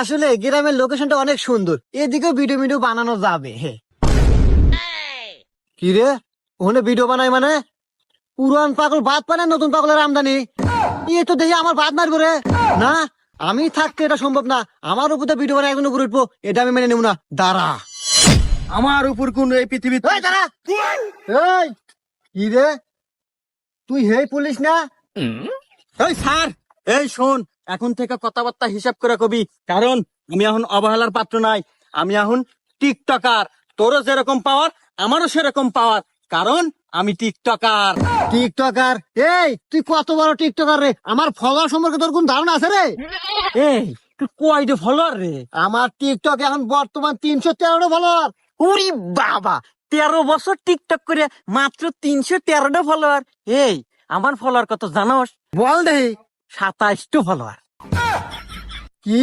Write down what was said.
আসলে গ্রামের লোকেশনটা অনেক সুন্দর, এদিকেও ভিডিও ভিডিও বানানো যাবে। হে কি রে, ওখানে ভিডিও বানাই মানে পুরান পাগল ভাত পানে নতুন পাগলের আমদানি। এ তো দেখি আমার ভাত মারবো রে। না, আমি থাকতে এটা সম্ভব না। আমার উপরে ভিডিও বানাই একজন উপরে উঠবো, এটা আমি মেনে নেব না। দাঁড়া, আমার উপর কোন এই পৃথিবী এই দাঁড়া। এই কি রে, তুই হে পুলিশ না? এই স্যার, এই শোন, এখন থেকে কথাবার্তা হিসাব করে কবি, কারণ আমি এখন অবহেলার পাত্র নাই। আমি এখন টিকটকার। তোরও যেরকম পাওয়ার আমারও সেরকম পাওয়ার, কারণ আমি টিকটকার। টিকটকার? এই তুই কত বড় টিকটকার রে? আমার ফলোয়ার সম্পর্কে তোর কোন ধারণা আছে রে? এই তুই কয়টা ফলোয়ার রে? আমার টিকটক এখন বর্তমান 313টা ফলোয়ার। উরি বাবা, 13 বছর টিকটক করে মাত্র 313টা ফলোয়ার। এই আমার ফলোয়ার কত জানোস? বল দেহি। 27টা ফলোয়ার। কি